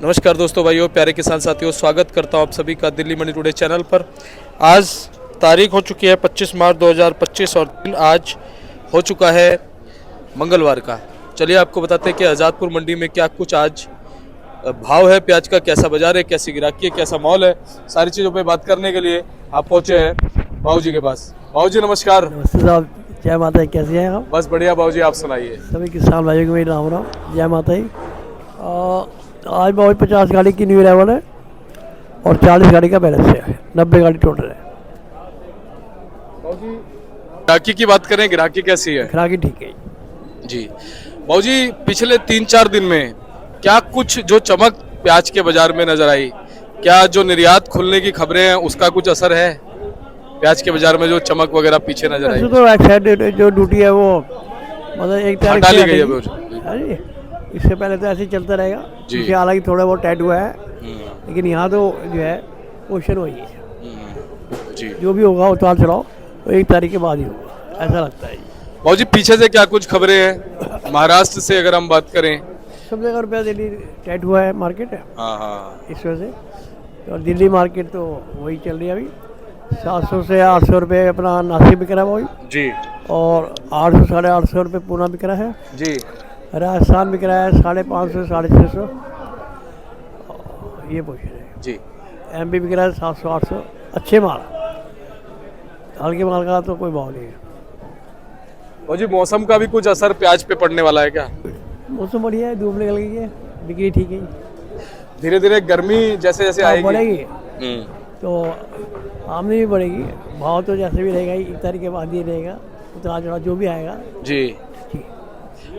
नमस्कार दोस्तों, भाइयों, प्यारे किसान साथियों, स्वागत करता हूं आप सभी का दिल्ली मंडी टुडे चैनल पर। आज तारीख हो चुकी है 25 मार्च 2025 और दिन आज हो चुका है मंगलवार का। चलिए आपको बताते हैं कि आज़ादपुर मंडी में क्या कुछ आज भाव है, प्याज का कैसा बाजार है, कैसी गिराकी है, कैसा माहौल है। सारी चीज़ों पे बात करने के लिए आप पहुंचे हैं बाबू जी के पास। बाबू जी नमस्कार। नमस्ते साहब, जय माता दी। कैसे हैं आप? बस बढ़िया बाबू जी, आप सुनाइए। सभी किसान भाइयों को मेरी राम राम, जय माता दी। आज बहुत 50 गाड़ी की न्यू अराइवल है और 40 गाड़ी का बैलेंस है, 90 गाड़ी टोटल है। गिराकी की बात करें, गिराकी कैसी है? खराकी ठीक है जी बाबू जी, पिछले 3-4 दिन में क्या कुछ जो चमक प्याज के बाजार में नजर आई? क्या जो निर्यात खुलने की खबरें हैं उसका कुछ असर है प्याज के बाजार में? जो चमक वगैरह पीछे नजर आई, तो एक्साइड जो ड्यूटी है वो मतलब एक तारीख डाली से गई है हटेगी। हाँ जी, इससे पहले तो ऐसे ही चलता रहेगा। जी। पीछे हालांकि थोड़ा बहुत टाइट हुआ है, लेकिन यहाँ तो जो है क्वेश्चन वही है। जी जो भी होगा उतार चढ़ाओ वो 1 तारीख के बाद ही होगा, ऐसा लगता है। बाबू जी, पीछे से क्या कुछ खबरें हैं? महाराष्ट्र से अगर हम बात करें, सब जगह रुपया दिल्ली टाइट हुआ है मार्केट, हाँ, इस वजह से। और दिल्ली मार्केट तो वही चल रही है अभी, 700 से 800 रुपये अपना नासिक बिक रहा है वही, जी और 800 साढ़े 800 रुपये पूना बिक रहा है। जी राजस्थान बिक रहा है 550 650, ये पोजिशन है। जी MP बिक रहा है 700 800। अच्छे माल, हल्के माल का तो कोई भाव नहीं है। बाबू जी, मौसम का भी कुछ असर प्याज पे पड़ने वाला है क्या? मौसम बढ़िया है, धूप निकल गई है, बिक्री ठीक है। धीरे धीरे गर्मी जैसे जैसे आएगी बढ़ेगी तो आमदनी भी बढ़ेगी, भाव तो जैसे भी रहेगा ही, 1 तारीख के बाद ही रहेगा, उतार चढ़ाव जो भी आएगा। जी। ठीक।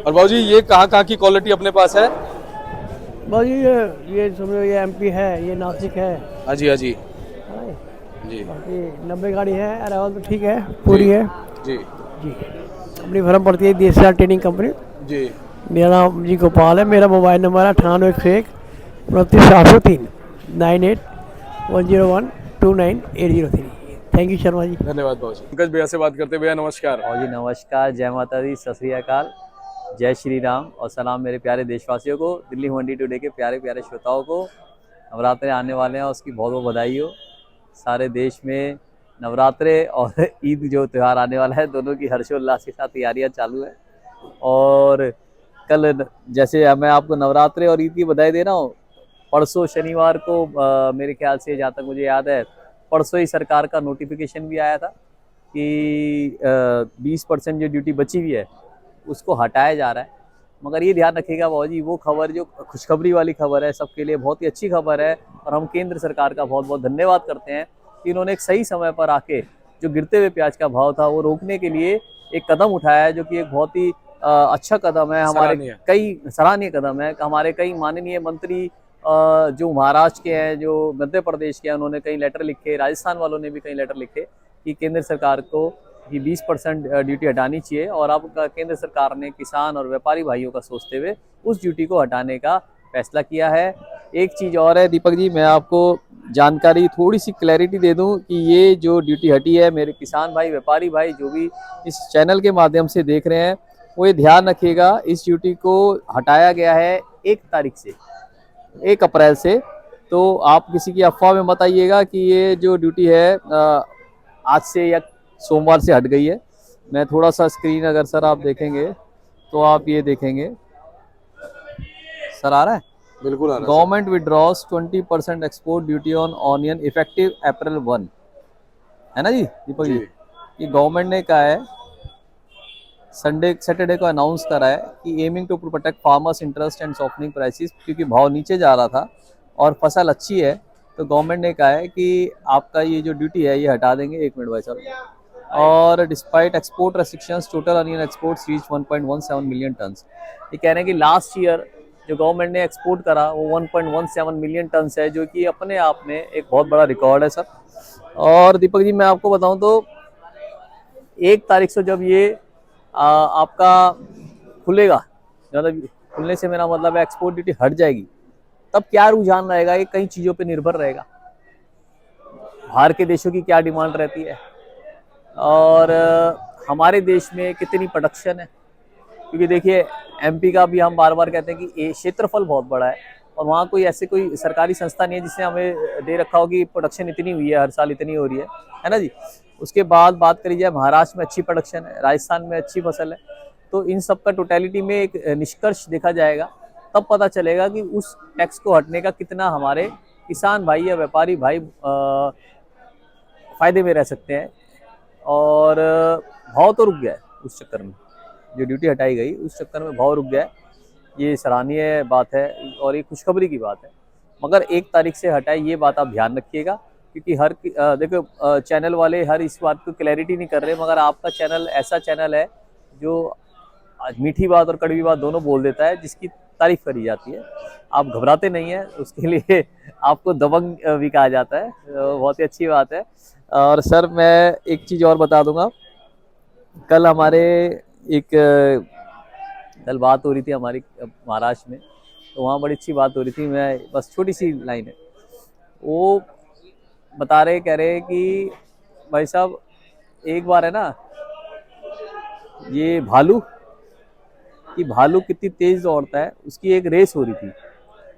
और बाबू जी, ये कहाँ की क्वालिटी अपने पास है? बस ये समझो, ये MP है, ये नासिक है। हाँ जी, हाँ जी हाँ, जी बाकी 90 गाड़ी है, अरावल तो ठीक है, पूरी है जी जी। अपनी फर्म पड़ती है DSR ट्रेनिंग कंपनी। जी। मेरा नाम जी गोपाल है, मेरा मोबाइल नंबर है 9801 29 9810129803। Thank you Sharma ji. धन्यवाद बाबू जी। पंकज भैया से बात करते। भैया नमस्कार। और जी नमस्कार, जय माता दी, सत श्री अकाल, जय श्री राम और सलाम मेरे प्यारे देशवासियों को, दिल्ली मंडी टुडे के प्यारे प्यारे श्रोताओं को। नवरात्रे आने वाले हैं, उसकी बहुत बहुत बधाई हो। सारे देश में नवरात्रे और ईद जो त्यौहार आने वाला है, दोनों की हर्षोल्लास के साथ तैयारियां चालू है। और कल जैसे मैं आपको नवरात्रे और ईद की बधाई दे रहा हूँ, परसों शनिवार को मेरे ख्याल से, जहाँ तक मुझे याद है, परसों ही सरकार का नोटिफिकेशन भी आया था कि 20% जो ड्यूटी बची हुई है उसको हटाया जा रहा है। मगर ये ध्यान रखिएगा बाबू जी, वो खबर जो खुशखबरी वाली खबर है, सबके लिए बहुत ही अच्छी खबर है। और हम केंद्र सरकार का बहुत बहुत धन्यवाद करते हैं कि इन्होंने एक सही समय पर आके जो गिरते हुए प्याज का भाव था वो रोकने के लिए एक कदम उठाया है, जो कि एक बहुत ही अच्छा कदम है। हमारे कई सराहनीय कदम है। हमारे कई माननीय मंत्री जो महाराष्ट्र के हैं, जो मध्य प्रदेश के हैं, उन्होंने कई लेटर लिखे, राजस्थान वालों ने भी कई लेटर लिखे कि केंद्र सरकार को कि 20% ड्यूटी हटानी चाहिए। और अब केंद्र सरकार ने किसान और व्यापारी भाइयों का सोचते हुए उस ड्यूटी को हटाने का फैसला किया है। एक चीज़ और है दीपक जी, मैं आपको जानकारी थोड़ी सी क्लैरिटी दे दूं कि ये जो ड्यूटी हटी है, मेरे किसान भाई, व्यापारी भाई जो भी इस चैनल के माध्यम से देख रहे हैं, वो ये ध्यान रखिएगा, इस ड्यूटी को हटाया गया है 1 तारीख से, 1 अप्रैल से। तो आप किसी की अफवाह में मत आइएगा कि ये जो ड्यूटी है आज से या सोमवार से हट गई है। मैं थोड़ा सा स्क्रीन अगर सर आप देखेंगे तो आप ये देखेंगे, सर आ रहा है? बिल्कुल आ रहा है। Government withdraws 20% export duty on onion effective April 1, है ना जी दीपक जी? ये गवर्नमेंट ने कहा है, सैटरडे को अनाउंस करा है कि aiming to protect farmers interest and softening prices, क्योंकि भाव नीचे जा रहा था और फसल अच्छी है, तो गवर्नमेंट ने कहा है कि आपका ये जो ड्यूटी है ये हटा देंगे। 1 मिनट भाई साहब। और despite export restrictions, total onion exports reach 1.17 million turns. ये कह रहे हैं कि लास्ट ईयर जो गवर्नमेंट ने एक्सपोर्ट करा वो 1.17 मिलियन टन्स है, जो कि अपने आप में एक बहुत बड़ा रिकॉर्ड है सर। और दीपक जी, मैं आपको बताऊं तो 1 तारीख से जब ये आपका खुलेगा, मतलब खुलने से मेरा मतलब है एक्सपोर्ट ड्यूटी हट जाएगी, तब क्या रुझान रहेगा, ये कई चीज़ों पे निर्भर रहेगा। बाहर के देशों की क्या डिमांड रहती है और हमारे देश में कितनी प्रोडक्शन है, क्योंकि देखिए MP का भी हम बार बार कहते हैं कि ये क्षेत्रफल बहुत बड़ा है और वहाँ कोई ऐसे कोई सरकारी संस्था नहीं है जिसने हमें दे रखा हो कि प्रोडक्शन इतनी हुई है, हर साल इतनी हो रही है ना जी। उसके बाद बात करी जाए, महाराष्ट्र में अच्छी प्रोडक्शन है, राजस्थान में अच्छी फसल है। तो इन सब का टोटलिटी में एक निष्कर्ष देखा जाएगा, तब पता चलेगा कि उस टैक्स को हटने का कितना हमारे किसान भाई या व्यापारी भाई फायदे में रह सकते हैं। और भाव तो रुक गया है उस चक्कर में, जो ड्यूटी हटाई गई उस चक्कर में भाव रुक गया है, ये सराहनीय बात है और ये खुशखबरी की बात है। मगर 1 तारीख से हटाए, ये बात आप ध्यान रखिएगा, क्योंकि हर देखो चैनल वाले हर इस बात को क्लैरिटी नहीं कर रहे, मगर आपका चैनल ऐसा चैनल है जो मीठी बात और कड़वी बात दोनों बोल देता है, जिसकी तारीफ करी जाती है। आप घबराते नहीं हैं, उसके लिए आपको दबंग भी कहा जाता है, बहुत ही अच्छी बात है। और सर मैं एक चीज़ और बता दूंगा, कल हमारे कल बात हो रही थी हमारी महाराष्ट्र में, तो वहाँ बड़ी अच्छी बात हो रही थी। मैं बस छोटी सी लाइन है, वो बता रहे कह रहे कि भाई साहब एक बार है ना, ये भालू कितनी तेज दौड़ता है, उसकी एक रेस हो रही थी।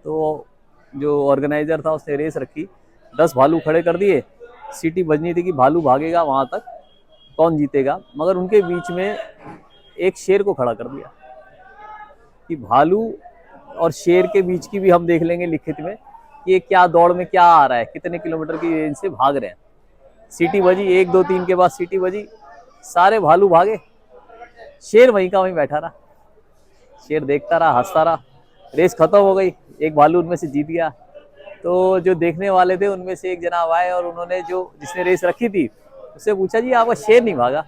तो जो ऑर्गेनाइजर था उसने रेस रखी, 10 भालू खड़े कर दिए, सीटी बजनी थी कि भालू भागेगा वहाँ तक, कौन जीतेगा। मगर उनके बीच में एक शेर को खड़ा कर दिया कि भालू और शेर के बीच की भी हम देख लेंगे लिखित में कि ये क्या दौड़ में क्या आ रहा है, कितने किलोमीटर की रेंज से भाग रहे हैं। सीटी बजी, 1 2 3 के बाद सीटी बजी, सारे भालू भागे, शेर वहीं का वहीं बैठा रहा। शेर देखता रहा, हंसता रहा, रेस खत्म हो गई, एक भालू उनमें से जीत गया। तो जो देखने वाले थे उनमें से एक जनाब आए और उन्होंने जिसने रेस रखी थी उससे पूछा, जी आपका शेर नहीं भागा?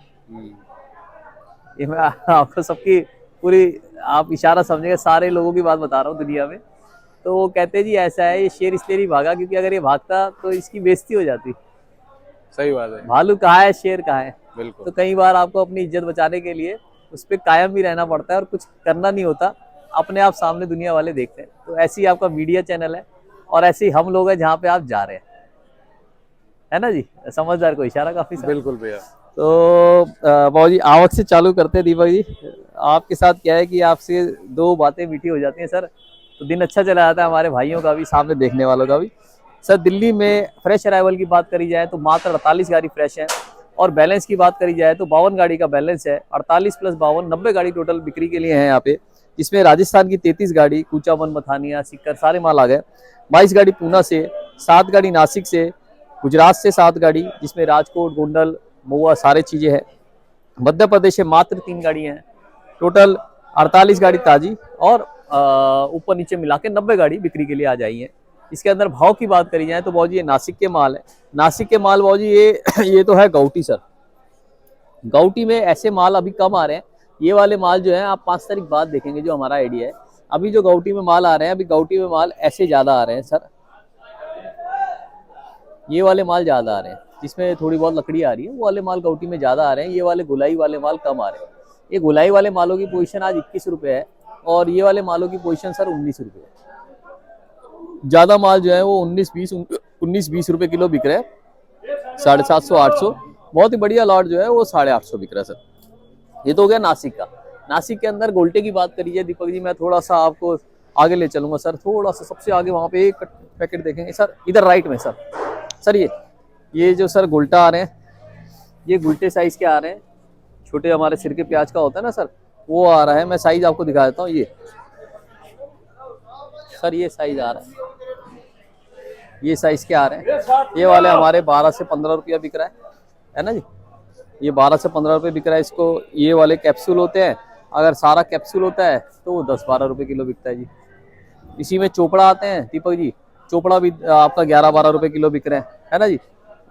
ये मैं आपको सबकी पूरी आप इशारा समझेंगे, सारे लोगों की बात बता रहा हूँ दुनिया में। तो वो कहते जी ऐसा है, ये शेर इसलिए नहीं भागा क्योंकि अगर ये भागता तो इसकी बेइज्जती हो जाती। सही बात है। भालू कहाँ है, शेर कहाँ है? बिल्कुल। तो कई बार आपको अपनी इज्जत बचाने के लिए उस पर कायम भी रहना पड़ता है और कुछ करना नहीं होता, अपने आप सामने दुनिया वाले देखते हैं। तो ऐसी आपका मीडिया चैनल है और ऐसे ही हम लोग हैं जहाँ पे आप जा रहे हैं, है ना जी। समझदार को इशारा काफी सर। बिल्कुल भैया। तो बाबू जी आवक से चालू करते हैं। दीपक जी आपके साथ क्या है कि आपसे 2 बातें मीठी हो जाती हैं सर, तो दिन अच्छा चला जाता है हमारे भाइयों का भी, सामने देखने वालों का भी। सर दिल्ली में फ्रेश अराइवल की बात करी जाए तो मात्र 48 गाड़ी फ्रेश है, और बैलेंस की बात करी जाए तो 52 गाड़ी का बैलेंस है। 48 + 52 90 गाड़ी टोटल बिक्री के लिए है यहाँ पे। इसमें राजस्थान की 33 गाड़ी, कूचामन, मथानिया, सीकर सारे माल आ गए। 22 गाड़ी पूना से, 7 गाड़ी नासिक से, गुजरात से 7 गाड़ी, जिसमें राजकोट, गोंडल, महुआ सारे चीजें हैं। मध्य प्रदेश से मात्र 3 गाड़ी हैं। टोटल 48 गाड़ी ताजी और ऊपर नीचे मिला के 90 गाड़ी बिक्री के लिए आ जाई है। इसके अंदर भाव की बात करी जाए तो बाबूजी ये नासिक के माल है। नासिक के माल बाबूजी ये तो है गौटी सर। गौटी में ऐसे माल अभी कम आ रहे हैं। ये वाले माल जो है आप 5 तारीख बाद देखेंगे, जो हमारा आइडिया है। अभी जो गौटी में माल आ रहे हैं, अभी गौटी में माल ऐसे ज्यादा आ रहे हैं सर, ये वाले माल ज्यादा आ रहे हैं, जिसमें थोड़ी बहुत लकड़ी आ रही है, वो वाले माल गौटी में ज्यादा आ रहे हैं। ये वाले गुलाई वाले माल कम आ रहे हैं। ये गुलाई वाले मालों की पोजीशन आज 21 रुपये है और ये वाले मालों की पोजीशन सर 19 रुपये है। ज्यादा माल जो है वो 19-20 रुपये किलो बिक रहा है, 750-800। बहुत ही बढ़िया लॉट जो है वो 850 बिक रहा है सर। ये तो हो गया नासिक का। नासिक के अंदर गोल्टे की बात करिए दीपक जी, मैं थोड़ा सा आपको आगे ले चलूंगा सर, थोड़ा सा सबसे आगे वहाँ पे एक पैकेट देखेंगे सर, इधर राइट में सर। सर ये जो सर गुल्टा आ रहे हैं, ये गुल्टे साइज के आ रहे हैं, छोटे हमारे सिर के प्याज का होता है ना सर, वो आ रहा है। मैं साइज आपको दिखा देता हूँ। ये सर ये साइज आ रहा है, ये साइज के आ रहे हैं। ये वाले हमारे 12 से 15 रुपया बिक रहा है ना जी। ये 12 से 15 रुपये बिक रहा है इसको। ये वाले कैप्सूल होते हैं, अगर सारा कैप्सूल होता है तो वो 10-12 रुपये किलो बिकता है जी। इसी में चोपड़ा आते हैं दीपक जी, चोपड़ा भी आपका 11-12 रुपये किलो बिक रहे हैं, है ना जी।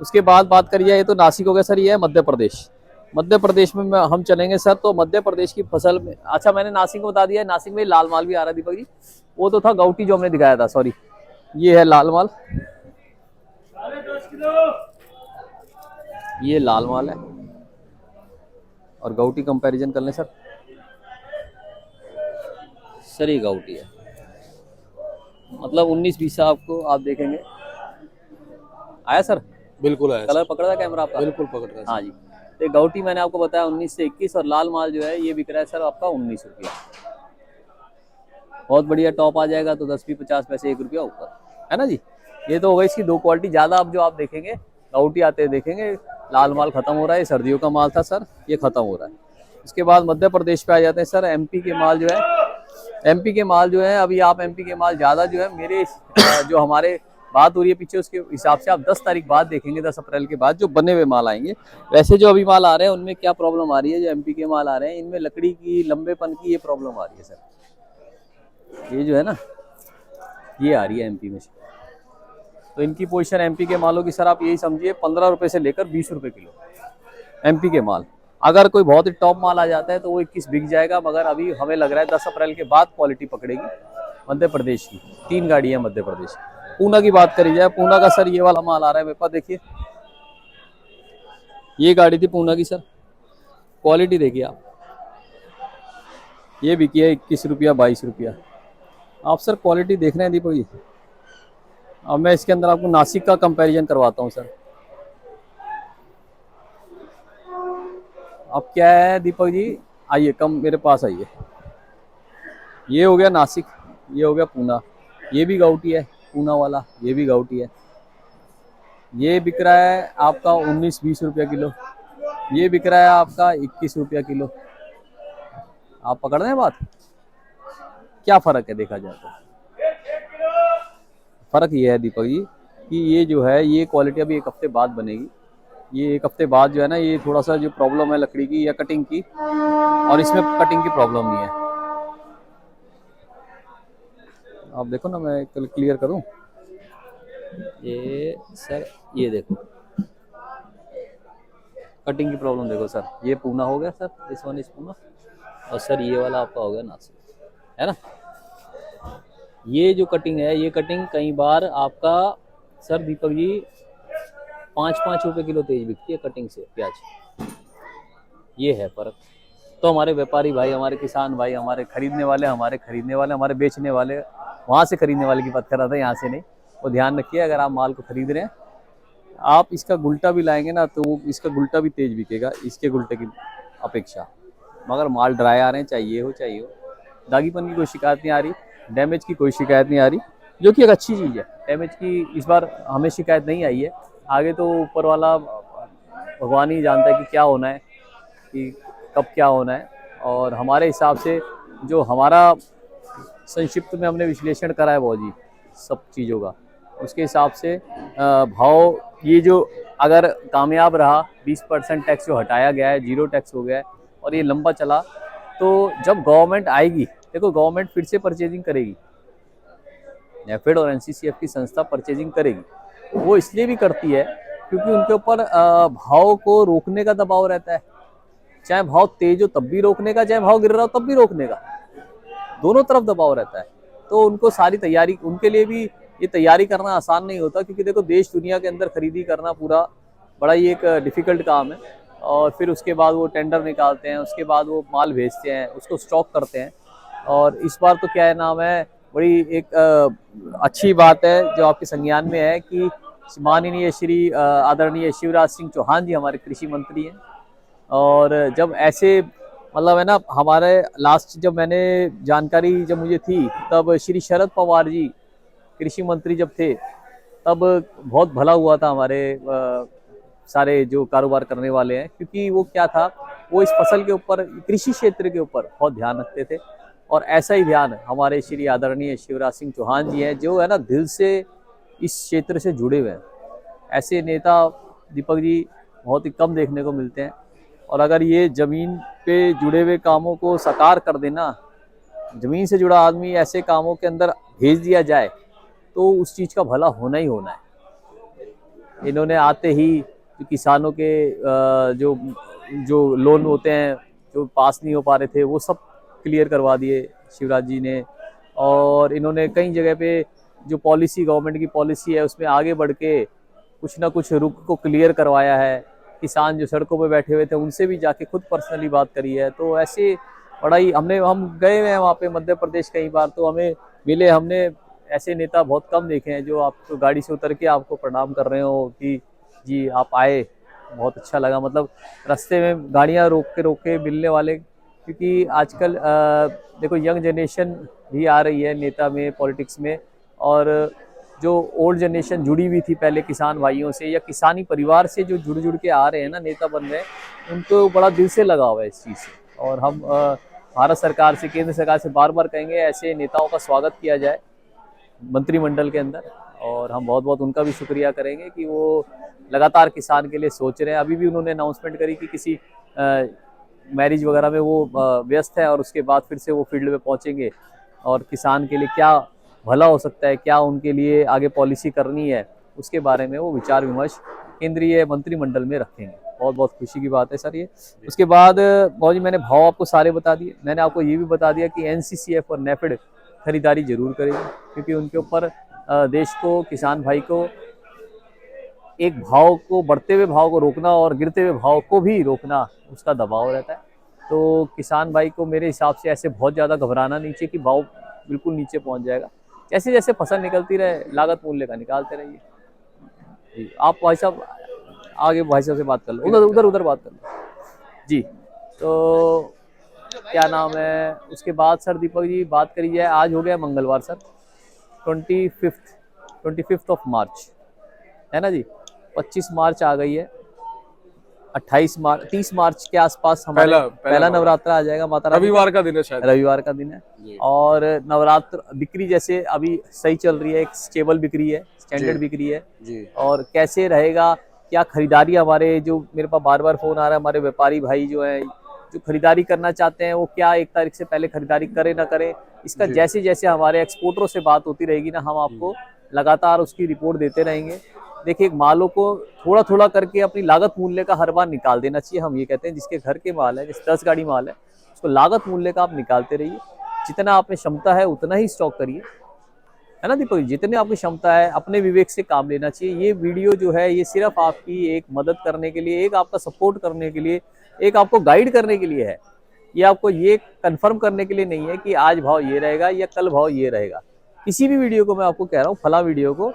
उसके बाद बात करिए, ये तो नासिक हो गया सर। ये है मध्य प्रदेश। मध्य प्रदेश में हम चलेंगे सर, तो मध्य प्रदेश की फसल में, अच्छा मैंने नासिक को बता दिया है, नासिक में लाल माल भी आ रहा है दीपक जी। वो तो था गौटी जो हमने दिखाया था, सॉरी, ये है लाल माल। ये लाल माल है और गौटी कंपैरिजन कर लें सर। सर ये गौटी है, मतलब 19-20 आपको आप देखेंगे आया सर। बिल्कुल आया। कलर पकड़ रहा है कैमरा आपका? बिल्कुल पकड़ रहा है। हाँ जी। तो गौटी मैंने आपको बताया 19 से 21 और लाल माल जो है ये बिक रहा है सर आपका 19 रुपया। बहुत बढ़िया टॉप आ जाएगा तो 10 भी 50 पैसे 1 रुपया ऊपर, है ना जी। ये तो हो गई इसकी 2 क्वालिटी। ज़्यादा अब जो आप देखेंगे गाउटी आते हैं देखेंगे, लाल माल खत्म हो रहा है, ये सर्दियों का माल था सर, ये खत्म हो रहा है। इसके बाद मध्य प्रदेश पे आ जाते हैं सर। एमपी के माल जो है, एमपी के माल जो है, अभी आप एमपी के माल ज़्यादा जो है मेरे जो हमारे बात हो रही है पीछे, उसके हिसाब से आप 10 तारीख बाद देखेंगे, 10 अप्रैल के बाद जो बने हुए माल आएंगे। वैसे जो अभी माल आ रहे हैं उनमें क्या प्रॉब्लम आ रही है, जो एमपी के माल आ रहे हैं इनमें लकड़ी की लंबेपन की ये प्रॉब्लम आ रही है सर। ये जो है ना, ये आ रही है एमपी में से। तो इनकी पोजीशन एमपी के मालों की सर आप यही समझिए 15 रुपये से लेकर 20 रुपये किलो एमपी के माल। अगर कोई बहुत ही टॉप माल आ जाता है तो वो 21 बिक जाएगा, मगर अभी हमें लग रहा है 10 अप्रैल के बाद क्वालिटी पकड़ेगी मध्य प्रदेश की। 3 गाड़ियाँ मध्य प्रदेश की। पूना की बात करी जाए, पूना का सर ये वाला माल आ रहा है मेरे पास, देखिए ये गाड़ी थी पूना की सर, क्वालिटी देखिए आप, ये बिकी है 21 रुपया 22 रुपया। आप सर क्वालिटी देख रहे हैं दीपक जी। अब मैं इसके अंदर आपको नासिक का कंपैरिजन करवाता हूँ सर। अब क्या है दीपक जी, आइए कम मेरे पास आइए। ये हो गया नासिक, ये हो गया पूना, ये भी गाउटी है पूना वाला, ये भी गाउटी है। ये बिक रहा है आपका 19-20 रुपया किलो, ये बिक रहा है आपका 21 रुपया किलो। आप पकड़ रहे हैं बात, क्या फर्क है देखा जाए तो। फर्क ये है दीपक जी कि ये जो है ये क्वालिटी अभी 1 हफ्ते बाद बनेगी। ये 1 हफ्ते बाद जो है ना, ये थोड़ा सा जो प्रॉब्लम है लकड़ी की या कटिंग की, और इसमें कटिंग की प्रॉब्लम नहीं है। आप देखो ना, मैं क्लियर करूं, ये सर ये देखो कटिंग की प्रॉब्लम देखो सर। ये पूना हो गया sir, this one is Poona, और सर ये वाला आपका हो गया नासिक, है ना। ये जो कटिंग है, ये कटिंग कई बार आपका सर दीपक जी 5-5 रुपए किलो तेज बिकती है कटिंग से प्याज। ये है फर्क। तो हमारे व्यापारी भाई, हमारे किसान भाई, हमारे खरीदने वाले, हमारे बेचने वाले, वहाँ से खरीदने वाले की बात कर रहा था, यहाँ से नहीं। वो ध्यान रखिए, अगर आप माल को खरीद रहे हैं, आप इसका गुल्टा भी लाएंगे ना तो इसका गुल्टा भी तेज बिकेगा इसके गुल्टे की अपेक्षा। मगर माल ड्राई आ रहे हैं, चाहिए हो। दागीपन की कोई शिकायत नहीं आ रही, डैमेज की कोई शिकायत नहीं आ रही, जो कि एक अच्छी चीज़ है। डैमेज की इस बार हमें शिकायत नहीं आई है। आगे तो ऊपर वाला भगवान ही जानता है कि क्या होना है, कि कब क्या होना है। और हमारे हिसाब से जो हमारा संक्षिप्त में हमने विश्लेषण करा है बहुत जी सब चीज़ों का, उसके हिसाब से भाव ये जो अगर कामयाब रहा, 20% टैक्स जो हटाया गया है, 0 टैक्स हो गया है, और ये लंबा चला, तो जब गवर्नमेंट आएगी, देखो गवर्नमेंट फिर से परचेजिंग करेगी, नेफेड और एनसीसीएफ की संस्था परचेजिंग करेगी। वो इसलिए भी करती है क्योंकि उनके ऊपर भाव को रोकने का दबाव रहता है। चाहे भाव तेज हो तब भी रोकने का, चाहे भाव गिर रहा हो तब भी रोकने का, दोनों तरफ दबाव रहता है। तो उनको सारी तैयारी, उनके लिए भी ये तैयारी करना आसान नहीं होता, क्योंकि देखो देश दुनिया के अंदर खरीदी करना पूरा बड़ा ही एक डिफ़िकल्ट काम है। और फिर उसके बाद वो टेंडर निकालते हैं, उसके बाद वो माल भेजते हैं, उसको स्टॉक करते हैं। और इस बार तो क्या है नाम है, बड़ी एक अच्छी बात है जो आपके संज्ञान में है कि माननीय श्री आदरणीय शिवराज सिंह चौहान जी हमारे कृषि मंत्री हैं। और जब ऐसे मतलब है ना, हमारे लास्ट जब मैंने जानकारी जब मुझे थी, तब श्री शरद पवार जी कृषि मंत्री जब थे, तब बहुत भला हुआ था हमारे सारे जो कारोबार करने वाले हैं, क्योंकि वो क्या था, वो इस फसल के ऊपर, कृषि क्षेत्र के ऊपर बहुत ध्यान रखते थे। और ऐसा ही ध्यान हमारे श्री आदरणीय शिवराज सिंह चौहान जी हैं, जो है ना दिल से इस क्षेत्र से जुड़े हुए हैं। ऐसे नेता दीपक जी बहुत ही कम देखने को मिलते हैं। और अगर ये ज़मीन पे जुड़े हुए कामों को साकार कर देना, ज़मीन से जुड़ा आदमी ऐसे कामों के अंदर भेज दिया जाए, तो उस चीज़ का भला होना ही होना है। इन्होंने आते ही जो किसानों के जो लोन होते हैं जो पास नहीं हो पा रहे थे, वो सब क्लियर करवा दिए शिवराज जी ने। और इन्होंने कई जगह पे जो पॉलिसी, गवर्नमेंट की पॉलिसी है, उसमें आगे बढ़ के कुछ ना कुछ रुक को क्लियर करवाया है। किसान जो सड़कों पे बैठे हुए थे, उनसे भी जाके खुद पर्सनली बात करी है। तो ऐसे बड़ा ही हम गए हुए हैं वहाँ पे मध्य प्रदेश कई बार, तो हमें मिले, हमने ऐसे नेता बहुत कम देखे हैं जो आपको गाड़ी से उतर के आपको प्रणाम कर रहे हो कि जी आप आए, बहुत अच्छा लगा। मतलब रास्ते में गाड़ियाँ रोक के मिलने वाले, क्योंकि आजकल देखो यंग जनरेशन भी आ रही है नेता में, पॉलिटिक्स में। और जो ओल्ड जनरेशन जुड़ी हुई थी पहले किसान भाइयों से या किसानी परिवार से जो जुड़ जुड़ के आ रहे हैं ना, नेता बन रहे हैं, उनको बड़ा दिल से लगाव है इस चीज़ से। और हम भारत सरकार से, केंद्र सरकार से बार बार कहेंगे ऐसे नेताओं का स्वागत किया जाए मंत्रिमंडल के अंदर। और हम बहुत बहुत उनका भी शुक्रिया करेंगे कि वो लगातार किसान के लिए सोच रहे हैं। अभी भी उन्होंने अनाउंसमेंट करी कि किसी मैरिज वगैरह में वो व्यस्त है और उसके बाद फिर से वो फील्ड में पहुंचेंगे और किसान के लिए क्या भला हो सकता है, क्या उनके लिए आगे पॉलिसी करनी है, उसके बारे में वो विचार विमर्श केंद्रीय मंत्रिमंडल में रखेंगे। बहुत बहुत खुशी की बात है सर ये। उसके बाद बहुत जी मैंने भाव आपको सारे बता दिए। मैंने आपको ये भी बता दिया कि एनसीसीएफ और नेफेड खरीदारी जरूर करेगी, क्योंकि उनके ऊपर देश को, किसान भाई को एक भाव को, बढ़ते हुए भाव को रोकना और गिरते हुए भाव को भी रोकना, उसका दबाव रहता है। तो किसान भाई को मेरे हिसाब से ऐसे बहुत ज़्यादा घबराना नहीं चाहिए कि भाव बिल्कुल नीचे पहुंच जाएगा। जैसे जैसे फसल निकलती रहे, लागत मूल्य का निकालते रहिए। आप भाई साहब आगे भाई साहब से बात कर लो, उधर बात कर लो जी। तो क्या नाम है, उसके बाद सर दीपक जी बात करी जाए, आज हो गया मंगलवार सर, 25 ऑफ मार्च है ना जी। 25 मार्च आ गई है, 30 मार्च के आसपास हमारा पहला नवरात्र आ जाएगा। माता रविवार का दिन है शायद, रविवार का दिन है। और नवरात्र बिक्री जैसे अभी सही चल रही है, एक स्टेबल बिक्री है, स्टैंडर्ड बिक्री है जी। और कैसे रहेगा, क्या खरीदारी, हमारे जो मेरे पास बार बार फोन आ रहा है, हमारे व्यापारी भाई जो है जो खरीदारी करना चाहते हैं, वो क्या 1 तारीख से पहले खरीदारी करे ना करे, इसका जैसे जैसे हमारे एक्सपोर्टरों से बात होती रहेगी ना, हम आपको लगातार उसकी रिपोर्ट देते रहेंगे। देखिए, मालों को थोड़ा थोड़ा करके अपनी लागत मूल्य का हर बार निकाल देना चाहिए। हम ये कहते हैं जिसके घर के माल है, जैसे 10 गाड़ी माल है, उसको लागत मूल्य का आप निकालते रहिए। जितना आप में क्षमता है उतना ही स्टॉक करिए, है ना दीपक, जितने आपकी क्षमता है अपने विवेक से काम लेना चाहिए। ये वीडियो जो है ये सिर्फ आपकी एक मदद करने के लिए, एक आपका सपोर्ट करने के लिए, एक आपको गाइड करने के लिए है। ये आपको ये कंफर्म करने के लिए नहीं है कि आज भाव ये रहेगा या कल भाव ये रहेगा। किसी भी वीडियो को मैं आपको कह रहा हूँ, फला वीडियो को,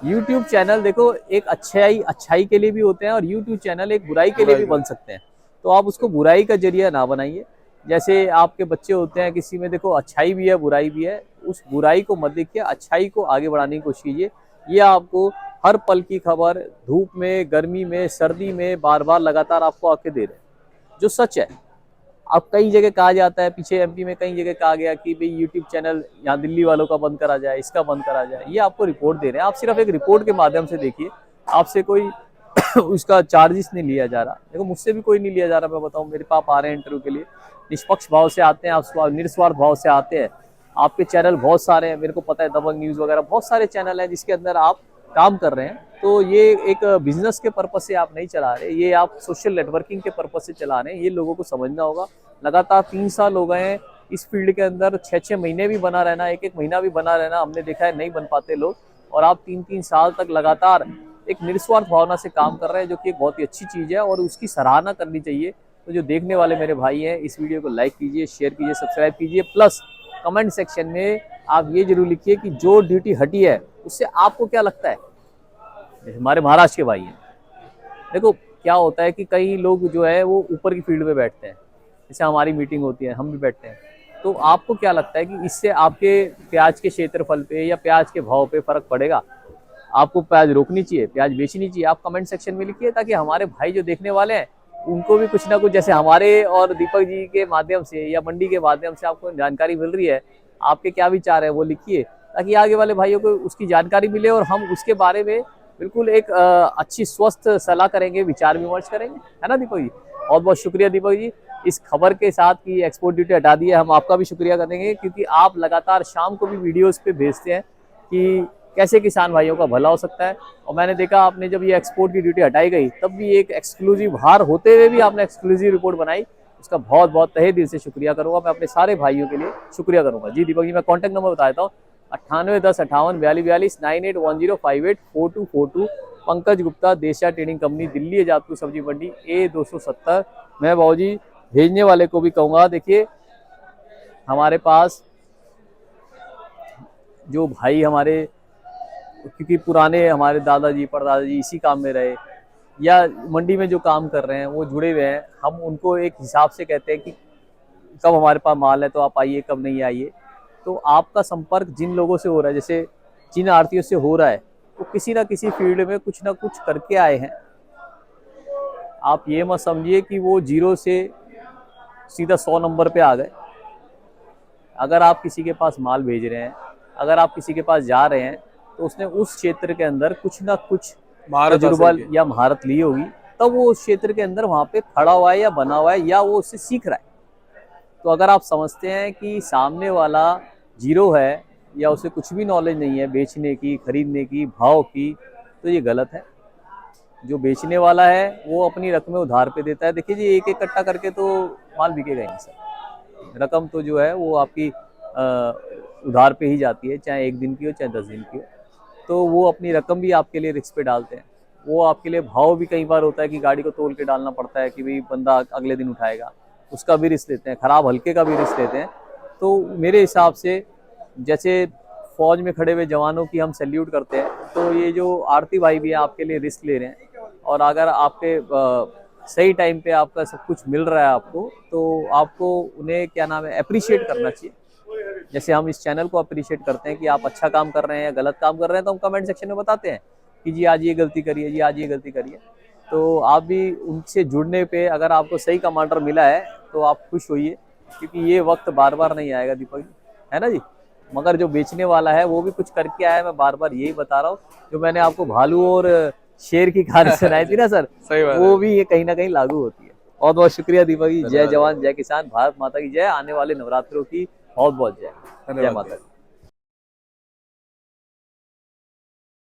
YouTube चैनल देखो एक अच्छाई के लिए भी होते हैं और YouTube चैनल एक बुराई के लिए भी बन सकते हैं। तो आप उसको बुराई का जरिया ना बनाइए। जैसे आपके बच्चे होते हैं, किसी में देखो अच्छाई भी है बुराई भी है, उस बुराई को मत देखिए, अच्छाई को आगे बढ़ाने की कोशिश कीजिए। ये आपको हर पल की खबर, धूप में, गर्मी में, सर्दी में, बार बार लगातार आपको आके दे रहे हैं, जो सच है। अब कई जगह कहा जाता है, पीछे एमपी में कई जगह कहा गया कि भाई यूट्यूब चैनल यहाँ दिल्ली वालों का बंद करा जाए, इसका बंद करा जाए। ये आपको रिपोर्ट दे रहे हैं, आप सिर्फ एक रिपोर्ट के माध्यम से देखिए, आपसे कोई उसका चार्जेस नहीं लिया जा रहा। देखो, मुझसे भी कोई नहीं लिया जा रहा। मैं बताऊँ, मेरे पाप आ रहे हैं इंटरव्यू के लिए, निष्पक्ष भाव से आते हैं, आप निस्वार्थ भाव से आते हैं। आपके चैनल बहुत सारे हैं, मेरे को पता है, दबंग न्यूज़ वगैरह बहुत सारे चैनल हैं जिसके अंदर आप काम कर रहे हैं। तो ये एक बिजनेस के पर्पज से आप नहीं चला रहे, ये आप सोशल नेटवर्किंग के पर्पज से चला रहे हैं। ये लोगों को समझना होगा। लगातार 3 साल हो गए हैं इस फील्ड के अंदर, 6-6 महीने भी बना रहना, 1-1 महीना भी बना रहना, हमने देखा है नहीं बन पाते लोग। और आप 3-3 साल तक लगातार एक निस्वार्थ भावना से काम कर रहे हैं, जो कि एक बहुत ही अच्छी चीज़ है और उसकी सराहना करनी चाहिए। तो जो देखने वाले मेरे भाई हैं, इस वीडियो को लाइक कीजिए, शेयर कीजिए, सब्सक्राइब कीजिए, प्लस कमेंट सेक्शन में आप ये जरूर लिखिए कि जो ड्यूटी हटी है उससे आपको क्या लगता है। हमारे महाराष्ट्र के भाई हैं, देखो क्या होता है कि कई लोग जो है वो ऊपर की फील्ड में बैठते हैं, जैसे हमारी मीटिंग होती है, हम भी बैठते हैं। तो आपको क्या लगता है कि इससे आपके प्याज के क्षेत्रफल पे या प्याज के भाव पे फर्क पड़ेगा? आपको प्याज रोकनी चाहिए, प्याज बेचनी चाहिए? आप कमेंट सेक्शन में लिखिए, ताकि हमारे भाई जो देखने वाले हैं उनको भी कुछ ना कुछ, जैसे हमारे और दीपक जी के माध्यम से या मंडी के माध्यम से आपको जानकारी मिल रही है, आपके क्या विचार है वो लिखिए, ताकि आगे वाले भाइयों को उसकी जानकारी मिले और हम उसके बारे में बिल्कुल एक अच्छी स्वस्थ सलाह करेंगे, विचार विमर्श करेंगे, है ना दीपक जी। बहुत बहुत शुक्रिया दीपक जी, इस खबर के साथ कि एक्सपोर्ट ड्यूटी हटा दी है। हम आपका भी शुक्रिया करेंगे, क्योंकि आप लगातार शाम को भी वीडियोस पे भेजते हैं कि कैसे किसान भाइयों का भला हो सकता है। और मैंने देखा, आपने जब ये एक्सपोर्ट की ड्यूटी हटाई गई, तब भी एक एक्सक्लूसिव हार होते हुए भी आपने एक्सक्लूसिव रिपोर्ट बनाई, उसका बहुत बहुत तहे दिल से शुक्रिया करूंगा। मैं अपने सारे भाइयों के लिए शुक्रिया करूंगा। जी दीपक जी, मैं कॉन्टैक्ट नंबर बता देता हूँ, 9810584242 9810584242। पंकज गुप्ता, देशिया ट्रेडिंग कंपनी, दिल्ली आजादपुर सब्जी मंडी, A270। मैं बाबू जी भेजने वाले को भी कहूँगा, देखिए हमारे पास जो भाई हमारे, क्योंकि पुराने हमारे दादाजी परदादाजी इसी काम में रहे या मंडी में जो काम कर रहे हैं वो जुड़े हुए हैं, हम उनको एक हिसाब से कहते हैं कि कब हमारे पास माल है तो आप आइए, कब नहीं आइए। तो आपका संपर्क जिन लोगों से हो रहा है, जैसे जिन आरतीयों से हो रहा है, वो किसी ना किसी फील्ड में कुछ ना कुछ करके आए हैं। आप ये मत समझिए कि वो 0 से सीधा 100 नंबर पे आ गए। अगर आप किसी के पास माल भेज रहे हैं, अगर आप किसी के पास जा रहे हैं, तो उसने उस क्षेत्र के अंदर कुछ ना कुछ महारत तजुर्बा हासिल की। या महारत ली होगी, तब वो उस क्षेत्र के अंदर वहां पे खड़ा हुआ है या बना हुआ है, या वो उससे सीख रहा है। तो अगर आप समझते हैं कि सामने वाला 0 है या उसे कुछ भी नॉलेज नहीं है बेचने की, खरीदने की, भाव की, तो ये गलत है। जो बेचने वाला है वो अपनी रकमें उधार पे देता है। देखिए जी, एक एक कट्टा करके तो माल बिकेगा ही नहीं सर। रकम तो जो है वो आपकी उधार पे ही जाती है, चाहे 1 दिन की हो चाहे 10 दिन की हो। तो वो अपनी रकम भी आपके लिए रिस्क पे डालते हैं। वो आपके लिए भाव भी कई बार होता है कि गाड़ी को तोल के डालना पड़ता है कि भाई बंदा अगले दिन उठाएगा, उसका भी रिस्क लेते हैं, खराब हल्के का भी रिस्क लेते हैं। तो मेरे हिसाब से जैसे फौज में खड़े हुए जवानों की हम सैल्यूट करते हैं, तो ये जो आरती भाई भी है आपके लिए रिस्क ले रहे हैं। और अगर आपके सही टाइम पे आपका सब कुछ मिल रहा है आपको, तो आपको उन्हें क्या नाम है अप्रिशिएट करना चाहिए। जैसे हम इस चैनल को अप्रिशिएट करते हैं कि आप अच्छा काम कर रहे हैं या गलत काम कर रहे हैं, तो हम कमेंट सेक्शन में बताते हैं कि जी आज ये गलती करिए, जी आज ये गलती करिए। तो आप भी उनसे जुड़ने पे अगर आपको सही कमांडर मिला है तो आप खुश होइए, क्योंकि ये वक्त बार बार नहीं आएगा दीपक जी, है ना जी। मगर जो बेचने वाला है वो भी कुछ करके आया है। मैं बार बार यही बता रहा हूँ, जो मैंने आपको भालू और शेर की कहानी सुनाई थी ना सर, सही बात वो है। भी ये कहीं ना कहीं लागू होती है। बहुत बहुत शुक्रिया दीपक जी। जय जवान जय किसान, भारत माता की जय। आने वाले नवरात्रों की बहुत बहुत जय। जय धन्यवाद। माता दी।